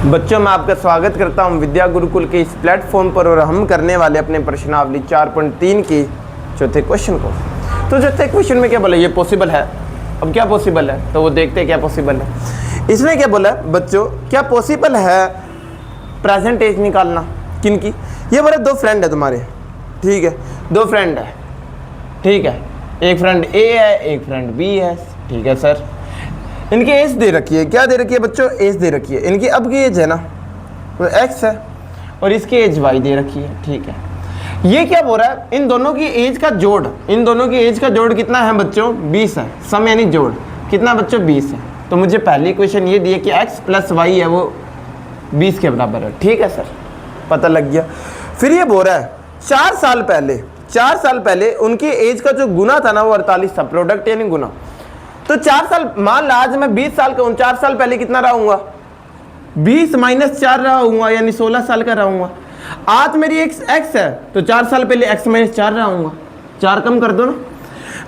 बच्चों, मैं आपका स्वागत करता हूं विद्या गुरुकुल के इस प्लेटफॉर्म पर और हम करने वाले अपने प्रश्नावली 4.3 की चौथे क्वेश्चन को। तो चौथे क्वेश्चन में क्या बोला, ये पॉसिबल है। अब क्या पॉसिबल है तो वो देखते हैं क्या पॉसिबल है। इसमें क्या बोला बच्चों, क्या पॉसिबल है प्रेजेंट एज निकालना किनकी। ये बोले दो फ्रेंड है तुम्हारे, ठीक है, दो फ्रेंड है, ठीक है, एक फ्रेंड ए है एक फ्रेंड बी है, ठीक है सर। इनकी एज दे रखी है, क्या दे रखी है बच्चों, एज दे रखी है। इनकी अब की एज है ना तो एक्स है और इसकी एज वाई दे रखी है, ठीक है। ये क्या बोल रहा है, इन दोनों की एज का जोड़, इन दोनों की एज का जोड़ कितना है बच्चों, 20 है। सम यानी जोड़ कितना बच्चों, 20 है। तो मुझे पहली क्वेश्चन ये दिए कि x प्लस वाई है वो 20 के बराबर है, ठीक है सर, पता लग गया। फिर ये बोल रहा है 4 साल पहले उनकी एज का जो गुना था ना वो 48 था, प्रोडक्ट यानी गुना। तो 4 साल, मान ला आज मैं 20 साल का हूँ, 4 साल पहले कितना रहूंगा, 20 - 4 रहूंगा यानी 16 साल का रहूंगा। आज मेरी एक्स है तो 4 साल पहले x - 4 रहूंगा, 4 कम कर दो ना,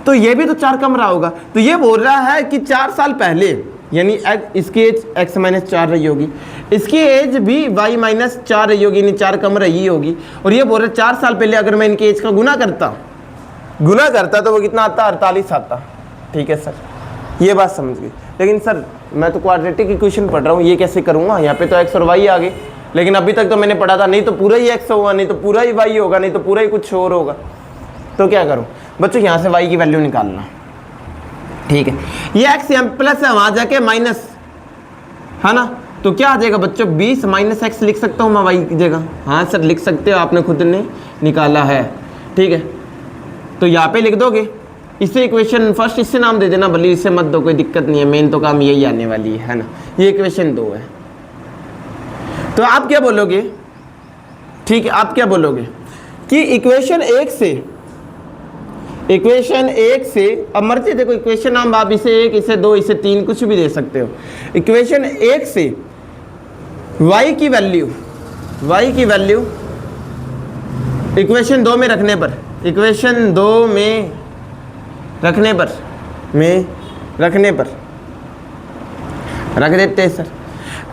तो ये भी तो 4 कम रहा होगा। तो ये बोल रहा है कि 4 साल पहले यानी इसकी एज x - 4 रही होगी, इसकी एज भी y - 4 रही होगी यानी 4 कम रही होगी। और ये बोल रहा है 4 साल पहले अगर मैं इनकी एज का गुना करता तो वो कितना आता, 48 आता, ठीक है सर। ये बात समझ गई। लेकिन सर मैं तो क्वाड्रेटिक इक्वेशन पढ़ रहा हूँ, ये कैसे करूँगा, यहाँ पे तो x और y आ गए, लेकिन अभी तक तो मैंने पढ़ा था नहीं तो पूरा ही x होगा, नहीं तो पूरा ही y होगा, नहीं तो पूरा ही कुछ और होगा। तो क्या करूँ बच्चों, यहाँ से y की वैल्यू निकालना, ठीक है। ये x यहाँ प्लस है, वहाँ जाके माइनस है ना, तो क्या आ जाएगा बच्चों, 20 - x लिख सकता हूँ मैं y की जगह। हाँ सर लिख सकते हो, आपने खुद ने निकाला है, ठीक है। तो यहाँ पे लिख दोगे, इसे इक्वेशन फर्स्ट इससे नाम दे देना, भले इससे मत दो, कोई दिक्कत नहीं है, मेन तो काम यही आने वाली है ना। ये इक्वेशन 2 है। तो आप क्या बोलोगे, ठीक है, आप क्या बोलोगे कि इक्वेशन 1 से अब मर्जी देखो, इक्वेशन नाम आप इसे 1 इसे 2 इसे 3 कुछ भी दे सकते हो। इक्वेशन 1 से y की वैल्यू इक्वेशन 2 में रखने पर, इक्वेशन 2 में रखने पर रख देते हैं सर।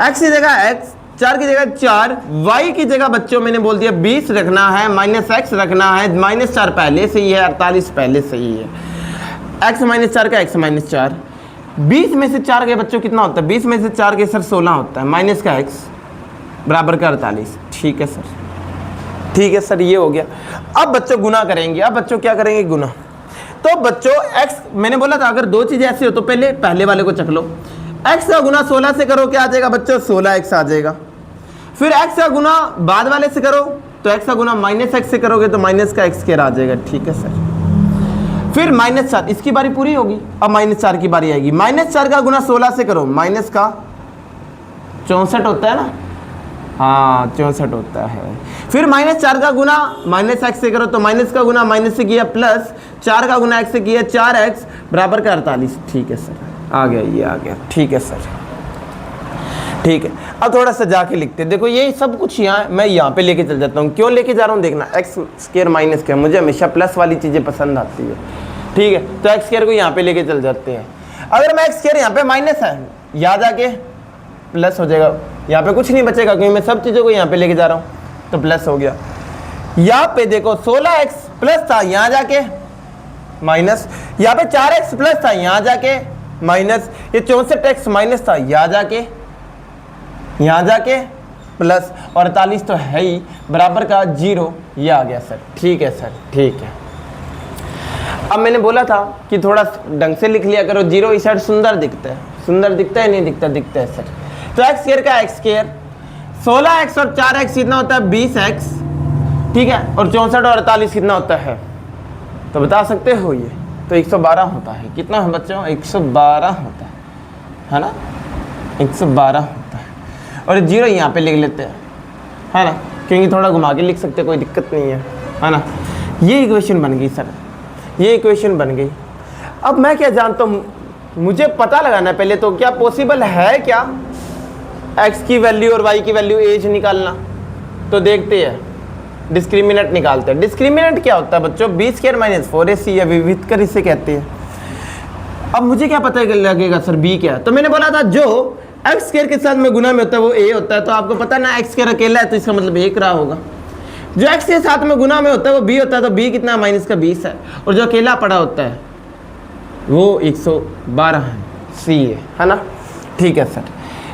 x की जगह x, 4 की जगह 4, y की जगह बच्चों मैंने बोल दिया 20 रखना है, -x रखना है, -4 पहले से ही है, 48 पहले से ही है, x - 4 का x - 4, 20 में से 4 के बच्चों कितना होता है, 20 में से 4 के सर 16 होता है, माइनस का x बराबर का 48, ठीक है सर, ठीक है सर, ये हो गया। अब बच्चों गुना करेंगे, अब बच्चों क्या करेंगे, गुना। तो बच्चों x, मैंने बोला था अगर दो चीजें ऐसी हो तो पहले वाले को चख लो। x का गुना 16 से करो, क्या आ जाएगा बच्चों, 16x आ जाएगा। फिर x का गुना बाद वाले से करो तो x का गुना -x से करोगे तो माइनस का x² आ जाएगा, ठीक है सर। फिर -4, इसकी बारी पूरी होगी, अब -4 की बारी आएगी। -4 का गुना 16 से करो, माइनस का 64 होता है ना, हाँ 64 होता है। फिर -4 का गुना -x से करो तो माइनस का गुना माइनस से किया, प्लस 4 का गुना x से किया, 4x बराबर का 48, ठीक है सर, आ गया, ये आ गया, ठीक है सर, ठीक है। अब थोड़ा सा जाके लिखते हैं, देखो ये सब कुछ यहाँ मैं यहाँ पे लेके चल जाता हूँ, क्यों लेके जा रहा हूँ देखना, x² - मुझे हमेशा प्लस वाली चीज़ें पसंद आती है, ठीक है। तो x² को यहाँ पे लेके चल जाते हैं। अगर मैं x² यहाँ पे माइनस है, यहाँ जाके प्लस हो जाएगा, यहाँ पे कुछ नहीं बचेगा क्योंकि मैं सब चीज़ों को यहाँ पे लेके जा रहा हूँ, तो प्लस हो गया। यहाँ पे देखो 16x प्लस था, यहाँ जाके माइनस, यहाँ पे 4x प्लस था, यहाँ जाके माइनस, ये 64x माइनस था, यहाँ जाके प्लस, और 48 तो है ही, बराबर का 0, ये आ गया सर, ठीक है सर, ठीक है। अब मैंने बोला था कि थोड़ा ढंग से लिख लिया करो, 0 इस साइड सुंदर दिखता है, नहीं दिखता है सर। तो x² का x², 16x और 4x कितना होता है, 20x, ठीक है, और 64 और 48 कितना होता है, तो बता सकते हो ये, तो 112 होता है। कितना है बच्चों, 112 होता है ना, 112 होता है। और 0 यहाँ पे लिख लेते हैं, है ना, क्योंकि थोड़ा घुमा के लिख सकते, कोई दिक्कत नहीं है ना। ये इक्वेशन बन गई सर, ये इक्वेशन बन गई। अब मैं क्या जानता हूँ, मुझे पता लगाना पहले तो क्या पॉसिबल है क्या x की वैल्यू और y की वैल्यू एज निकालना। तो देखते हैं, डिस्क्रिमिनेंट निकालते हैं। डिस्क्रिमिनेंट क्या होता है बच्चों, b² - 4ac या विविधकर इसे कहते हैं। अब मुझे क्या पता लगेगा सर b क्या है, तो मैंने बोला था जो एक्स स्क्वायर के साथ में गुना में होता है वो ए होता है, तो आपको पता ना एक्स स्क्वायर अकेला है तो इसका मतलब 1 रहा होगा। जो एक्स के साथ में गुना में होता है वो बी होता है, तो बी कितना माइनस का 20 है, और जो अकेला पड़ा होता है वो 112 है, सी है ना। ठीक है सर,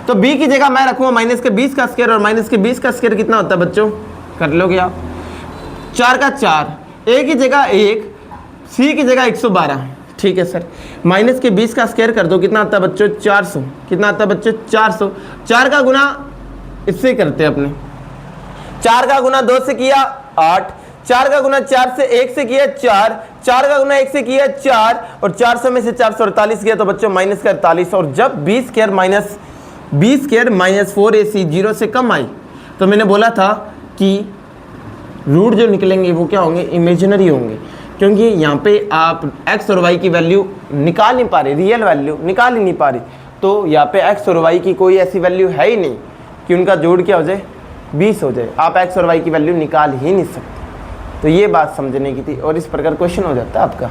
तो b की जगह मैं रखूँगा माइनस के 20 का स्क्वायर, और माइनस के 20 का स्क्वायर कितना होता है बच्चों, कर लोगे आप, 4 का 4, a की जगह 1, c की जगह 112। ठीक है सर, माइनस के 20 का स्क्वायर कर दो, कितना आता है बच्चों 400, कितना आता है बच्चों 400। 4 का गुना इससे करते हैं अपने, 4 का गुना 2 से किया 8, 4 का गुना 4 से 1 से किया 4, 4 का गुना 1 से किया 4, और 400 में से 448 गया तो बच्चों माइनस का 48। और जब b स्क्वायर माइनस 4ac 0 से कम आई, तो मैंने बोला था कि रूट जो निकलेंगे वो क्या होंगे, इमेजिनरी होंगे, क्योंकि यहाँ पे आप x और y की वैल्यू निकाल नहीं पा रहे, रियल वैल्यू निकाल ही नहीं पा रही, तो यहाँ पे x और y की कोई ऐसी वैल्यू है ही नहीं कि उनका जोड़ क्या हो जाए 20 हो जाए, आप x और y की वैल्यू निकाल ही नहीं सकते। तो ये बात समझने की थी, और इस प्रकार क्वेश्चन हो जाता है आपका।